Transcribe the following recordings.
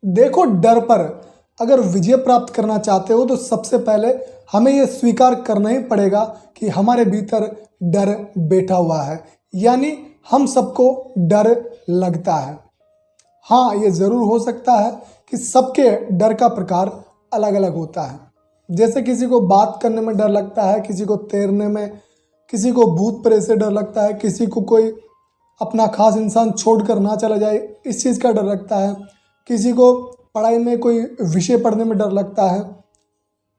देखो, डर पर अगर विजय प्राप्त करना चाहते हो तो सबसे पहले हमें यह स्वीकार करना ही पड़ेगा कि हमारे भीतर डर बैठा हुआ है, यानी हम सबको डर लगता है। हाँ, ये ज़रूर हो सकता है कि सबके डर का प्रकार अलग अलग होता है। जैसे किसी को बात करने में डर लगता है, किसी को तैरने में, किसी को भूत प्रेत से डर लगता है, किसी को कोई अपना खास इंसान छोड़कर ना चला जाए इस चीज़ का डर लगता है, किसी को पढ़ाई में कोई विषय पढ़ने में डर लगता है,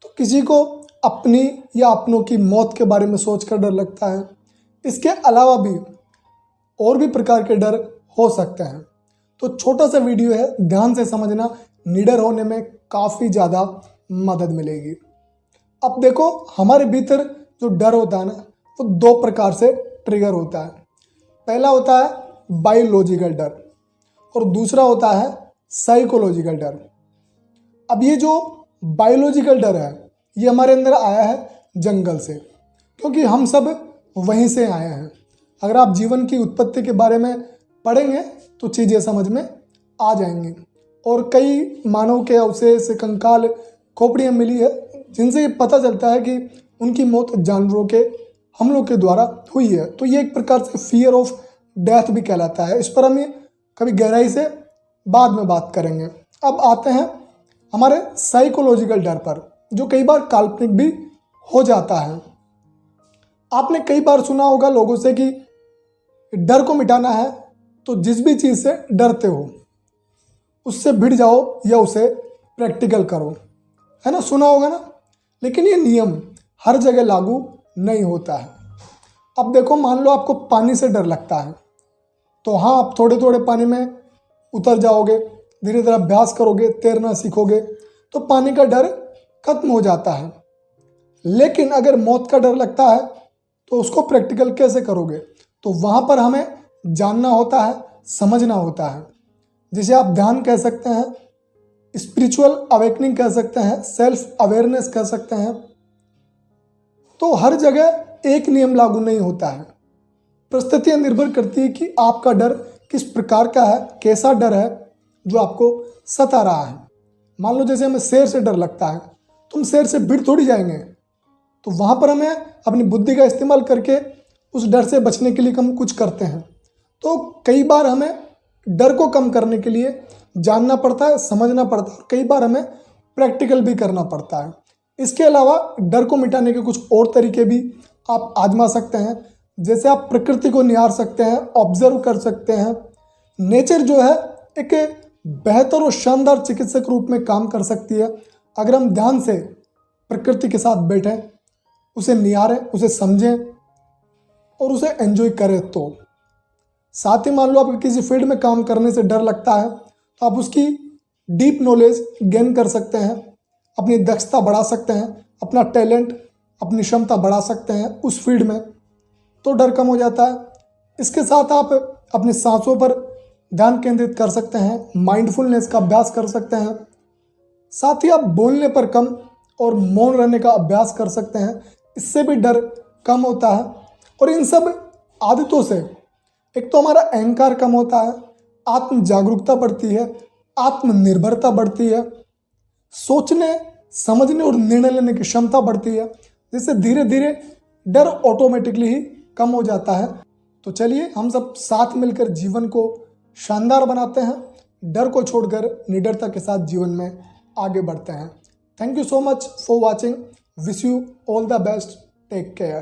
तो किसी को अपनी या अपनों की मौत के बारे में सोचकर डर लगता है। इसके अलावा भी और भी प्रकार के डर हो सकते हैं। तो छोटा सा वीडियो है, ध्यान से समझना, निडर होने में काफ़ी ज़्यादा मदद मिलेगी। अब देखो, हमारे भीतर जो डर होता है ना, वो दो प्रकार से ट्रिगर होता है। पहला होता है बायोलॉजिकल डर और दूसरा होता है साइकोलॉजिकल डर। अब ये जो बायोलॉजिकल डर है ये हमारे अंदर आया है जंगल से, क्योंकि हम सब वहीं से आए हैं। अगर आप जीवन की उत्पत्ति के बारे में पढ़ेंगे तो चीज़ें समझ में आ जाएंगी। और कई मानव के अवशेष, कंकाल, खोपड़ियाँ मिली है जिनसे ये पता चलता है कि उनकी मौत जानवरों के हमलों के द्वारा हुई है। तो ये एक प्रकार से फियर ऑफ डेथ भी कहलाता है। इस पर हम ये कभी गहराई से बाद में बात करेंगे। अब आते हैं हमारे साइकोलॉजिकल डर पर, जो कई बार काल्पनिक भी हो जाता है। आपने कई बार सुना होगा लोगों से कि डर को मिटाना है तो जिस भी चीज़ से डरते हो उससे भिड़ जाओ या उसे प्रैक्टिकल करो, है ना, सुना होगा ना। लेकिन ये नियम हर जगह लागू नहीं होता है। अब देखो, मान लो आपको पानी से डर लगता है, तो हाँ, आप थोड़े थोड़े पानी में उतर जाओगे, धीरे धीरे अभ्यास करोगे, तैरना सीखोगे तो पानी का डर खत्म हो जाता है। लेकिन अगर मौत का डर लगता है तो उसको प्रैक्टिकल कैसे करोगे? तो वहाँ पर हमें जानना होता है, समझना होता है, जिसे आप ध्यान कह सकते हैं, स्पिरिचुअल अवेकनिंग कह सकते हैं, सेल्फ अवेयरनेस कह सकते हैं। तो हर जगह एक नियम लागू नहीं होता है। परिस्थितियाँ निर्भर करती है कि आपका डर किस प्रकार का है, कैसा डर है जो आपको सता रहा है। मान लो जैसे हमें शेर से डर लगता है, तुम शेर से भिड़ थोड़ी जाएंगे, तो वहाँ पर हमें अपनी बुद्धि का इस्तेमाल करके उस डर से बचने के लिए हम कुछ करते हैं। तो कई बार हमें डर को कम करने के लिए जानना पड़ता है, समझना पड़ता है, और कई बार हमें प्रैक्टिकल भी करना पड़ता है। इसके अलावा डर को मिटाने के कुछ और तरीके भी आप आजमा सकते हैं। जैसे आप प्रकृति को निहार सकते हैं, ऑब्जर्व कर सकते हैं। नेचर जो है एक बेहतर और शानदार चिकित्सक रूप में काम कर सकती है अगर हम ध्यान से प्रकृति के साथ बैठें, उसे निहारें, उसे समझें और उसे एंजॉय करें। तो साथ ही मान लो आपको किसी फील्ड में काम करने से डर लगता है, तो आप उसकी डीप नॉलेज गेन कर सकते हैं, अपनी दक्षता बढ़ा सकते हैं, अपना टैलेंट, अपनी क्षमता बढ़ा सकते हैं उस फील्ड में, तो डर कम हो जाता है। इसके साथ आप अपनी सांसों पर ध्यान केंद्रित कर सकते हैं, माइंडफुलनेस का अभ्यास कर सकते हैं। साथ ही आप बोलने पर कम और मौन रहने का अभ्यास कर सकते हैं, इससे भी डर कम होता है। और इन सब आदतों से एक तो हमारा अहंकार कम होता है, आत्म जागरूकता बढ़ती है, आत्मनिर्भरता बढ़ती है, सोचने, समझने और निर्णय लेने की क्षमता बढ़ती है, जिससे धीरे धीरे डर ऑटोमेटिकली ही कम हो जाता है। तो चलिए हम सब साथ मिलकर जीवन को शानदार बनाते हैं, डर को छोड़कर निडरता के साथ जीवन में आगे बढ़ते हैं। Thank you so much for watching. Wish you all the best. Take care.